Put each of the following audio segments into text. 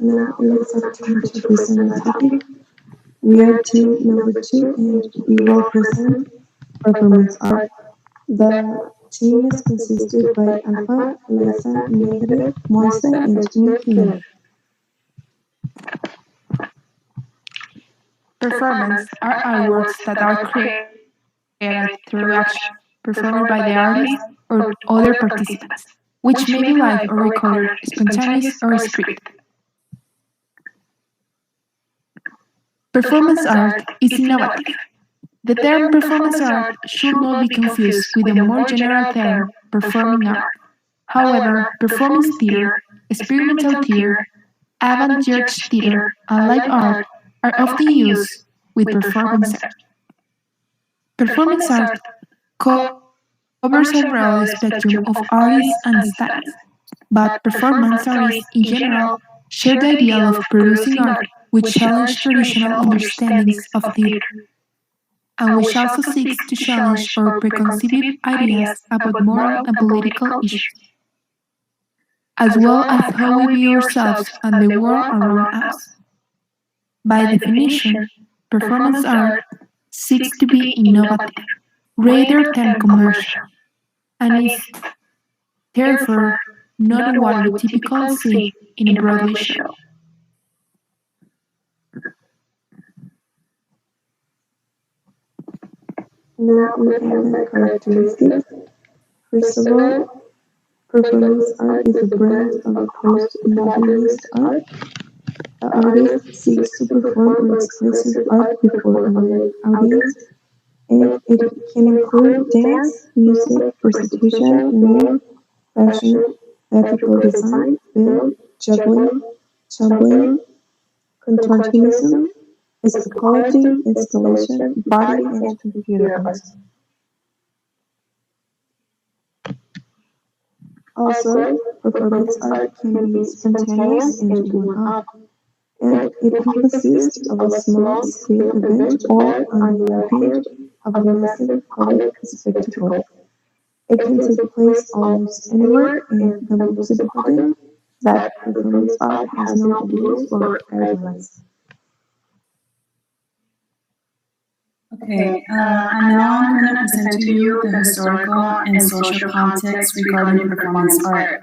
Now let's turn to present our topic. We are team number two and we will present performance art. The team is consisted by Alpha, Liza, Negative, Monse, and me, Jimena. Performance are artworks that are created through action, performed by the artist or other participants, which may be live or recorded, spontaneous or scripted. Performance art is innovative. The term performance art should not be confused with the more general term performing art. However, performance theater, experimental theater, avant-garde theater, and live art are often used with performance art. Performance art covers a broad spectrum of artists and styles, but performance artists in general share the idea of producing art which challenge traditional understandings of theater, and which also seeks to challenge our preconceived ideas about moral and political issues, as well as how we view ourselves and the world around us. By definition, performance art seeks to be innovative rather than commercial, and is therefore not what we typically see in a Broadway show. Now we have the characteristics. First of all, performance art is a branch of post-modernist art. The artist seeks to perform or express art before a live audience, and it can include dance, music, prostitution, mime, fashion, theatrical design, film, juggling, tumbling, contortionism, psychology, installation, body, and computer art. Also, performance art can be spontaneous and one-off, and it can consist of a small-scale event or, on the other hand, of a massive public spectacle. It can take place almost anywhere, and the most important that performance art has no rules or guidelines. Okay, and now I'm going to present to you the historical and social context regarding performance art.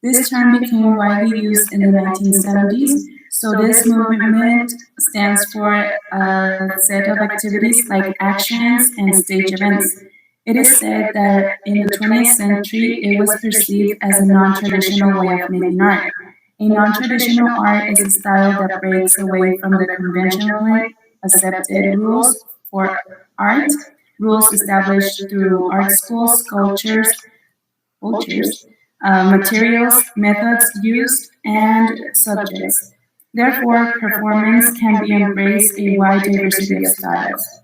This term became widely used in the 1970s, so this movement stands for a set of activities like actions and stage events. It is said that in the 20th century, it was perceived as a non-traditional way of making art. A non-traditional art is a style that breaks away from the conventionally accepted rules for art, rules established through art schools, cultures, materials, methods used, and subjects. Therefore, performance can be embraced a wide diversity of styles.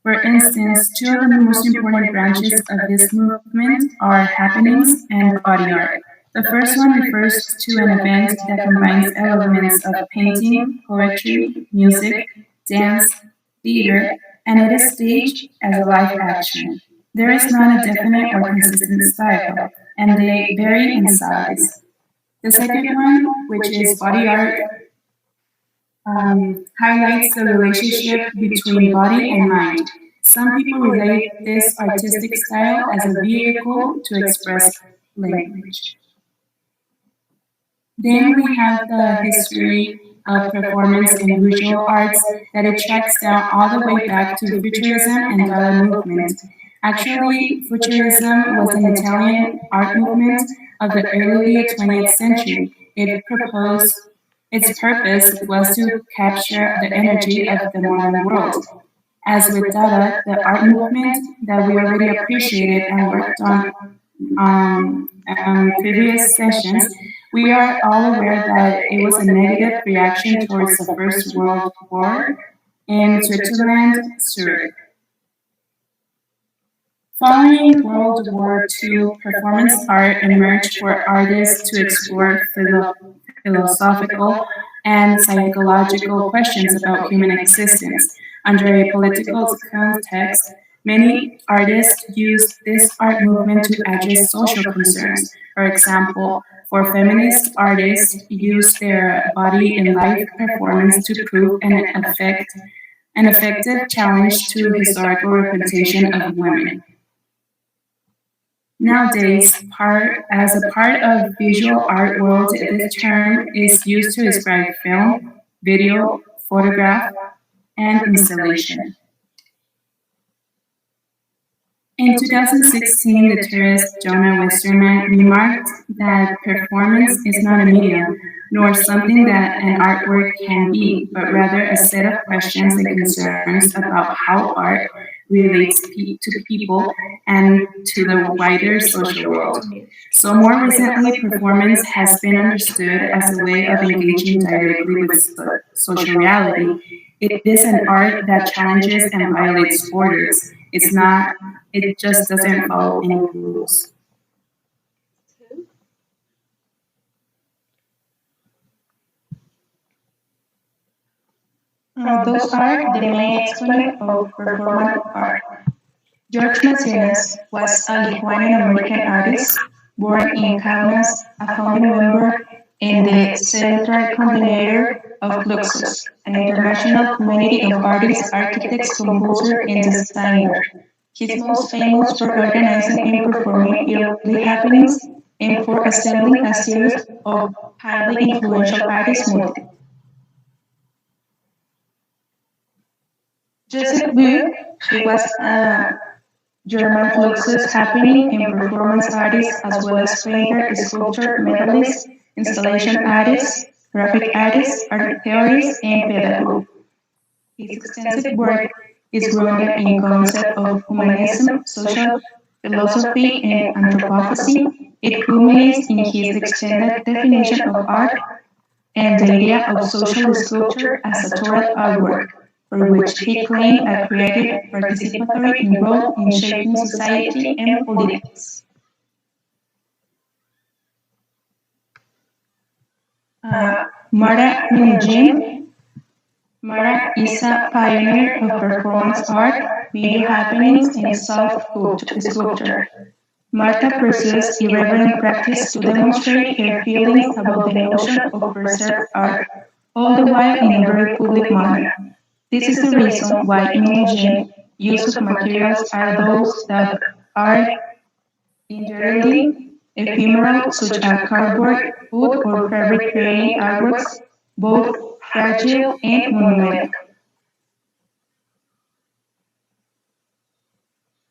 For instance, two of the most important branches of this movement are happenings and body art. The first one refers to an event that combines elements of painting, poetry, music, dance, theater, and it is staged as a live action. There is not a definite or consistent style, and they vary in size. The second one, which is body art, highlights the relationship between body and mind. Some people relate this artistic style as a vehicle to express language. Then we have the history of performance and visual arts that it tracks down all the way back to Futurism and Dada movement. Actually, Futurism was an Italian art movement of the early 20th century. Its purpose was to capture the energy of the modern world. As with Dada, the art movement that we already appreciated and worked on previous sessions, we are all aware that it was a negative reaction towards the First World War in Switzerland, Zurich. Following World War II, performance art emerged for artists to explore philosophical and psychological questions about human existence. Under a political context, many artists used this art movement to address social concerns. For example, For feminist artists use their body in live performance to prove an effective challenge to historical representation of women. Nowadays, as a part of visual art world, this term is used to describe film, video, photograph, and installation. In 2016, the theorist Jonah Westerman remarked that performance is not a medium, nor something that an artwork can be, but rather a set of questions and concerns about how art relates to people and to the wider social world. So, more recently, performance has been understood as a way of engaging directly with social reality. It is an art that challenges and violates borders. It just doesn't follow any rules. Those are the main exponents of performance art. George Macias was a Lithuanian-American artist born in Kaunas, a founding member and the central coordinator of Fluxus, an international community of artists, architects, composers, and designers. He's most famous for organizing and performing yearly happenings and for assembling a series of highly influential artists multiple. Joseph Beu, he was a German Fluxus happening and performance artist as well as painter, sculptor, medalist, installation artist, graphic artist, art theorist, and pedagogue. His extensive work is grounded in concepts of humanism, social philosophy, and anthropophagy. It culminates in his extended definition of art and the idea of social sculpture as a total artwork, for which he claimed a creative, participatory role in shaping society and politics. Mara Minujín. Mara is a pioneer of performance art, video happenings, and soft sculpture. Marta pursues irreverent practice to demonstrate her feelings about the notion of preserved art, all the while in a very public manner. This is the reason why in Imogen, use of materials are those that are inherently ephemeral, such as cardboard, wood, or fabric, creating artworks both fragile and monumental.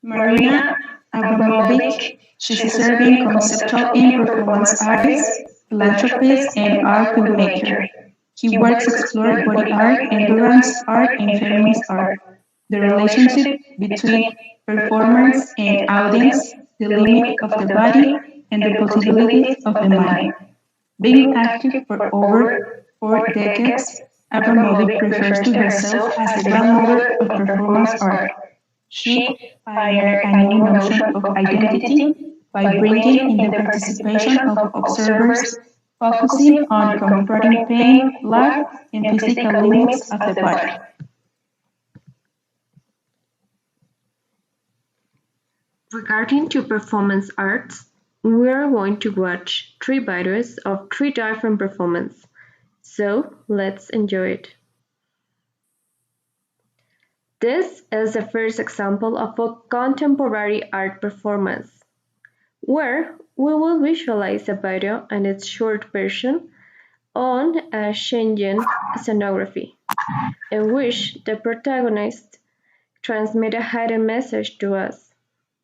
Marina Abramovic, she's a Serbian conceptual and performance artist, philanthropist, and art filmmaker. He works explore body art, endurance art, and feminist art, the relationship between performance and audience, the limit of the body, and the possibilities of the mind. Being active for over 4 decades, Abramovic refers to herself as the grandmother of performance art. She pioneered a new notion of identity by bringing in the participation of observers, focusing on confronting pain, life, and physical limits of the body. Regarding to performance arts, we are going to watch 3 videos of 3 different performances. So let's enjoy it. This is the first example of a contemporary art performance, where we will visualize a video and its short version on a Shenzhen scenography, in which the protagonist transmits a hidden message to us.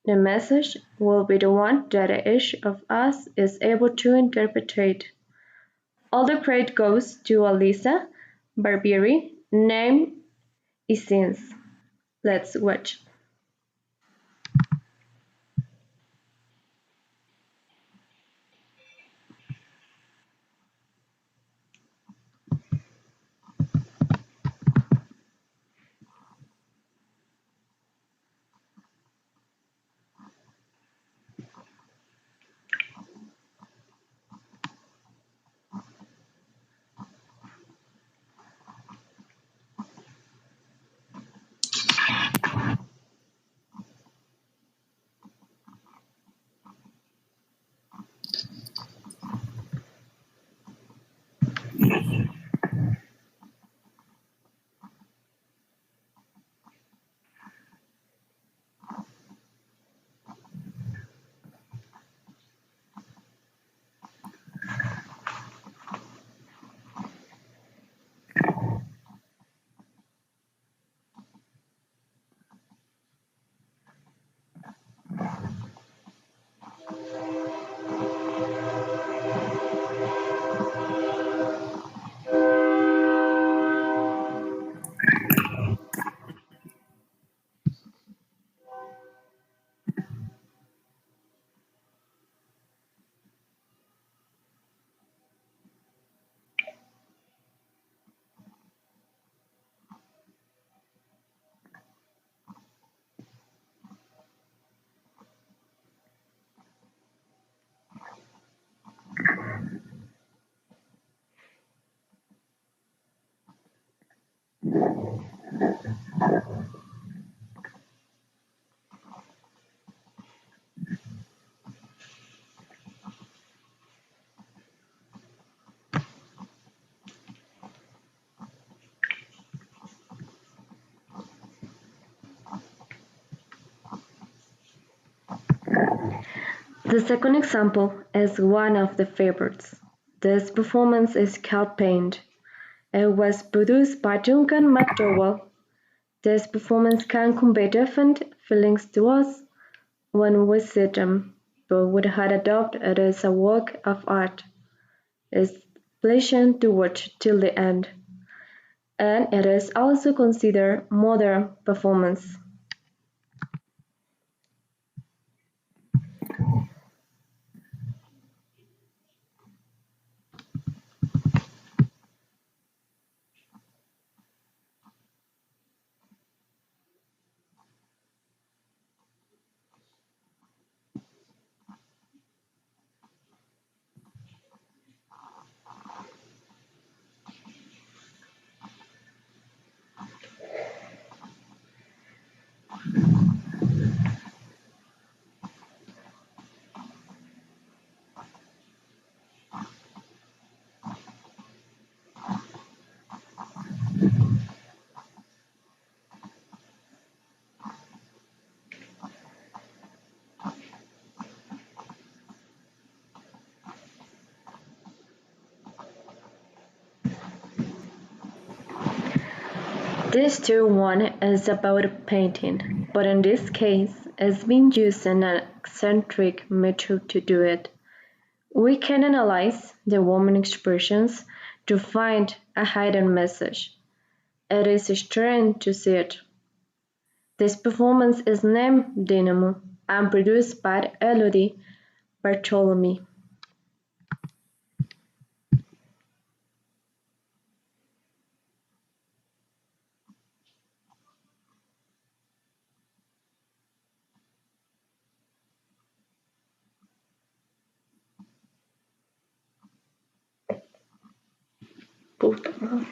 The message will be the one that each of us is able to interpret. All the credit goes to Alisa Barbieri, name Essence. Let's watch. The second example is one of the favorites. This performance is called Paint. It was produced by Duncan McDowell. This performance can convey different feelings to us when we see them, but would have adopted it as a work of art. It's pleasant to watch till the end, and it is also considered modern performance. This too one is about painting, but in this case it's been using an eccentric method to do it. We can analyze the woman's expressions to find a hidden message. It is strange to see it. This performance is named Dynamo and produced by Elodie Bartholomew. Puta madre.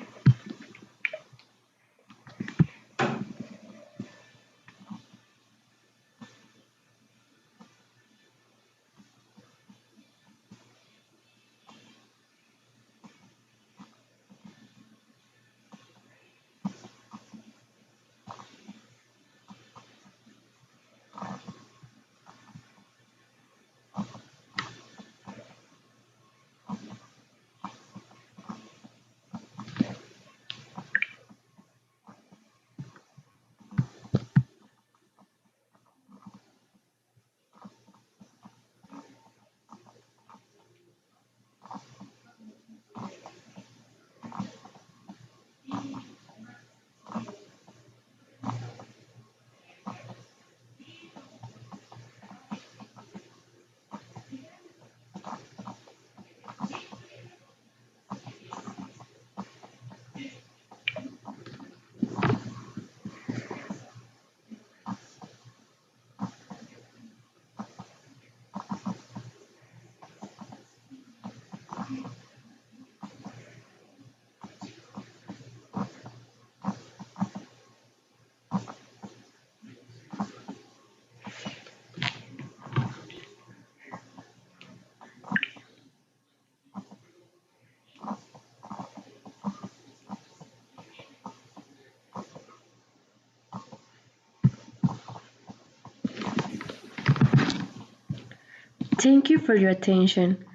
Thank you for your attention.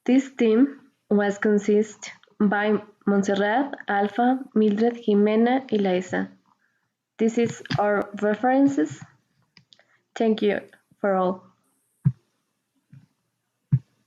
This team was consist by Montserrat, Alpha, Mildred, Jimena, Eliza. This is our references. Thank you for all.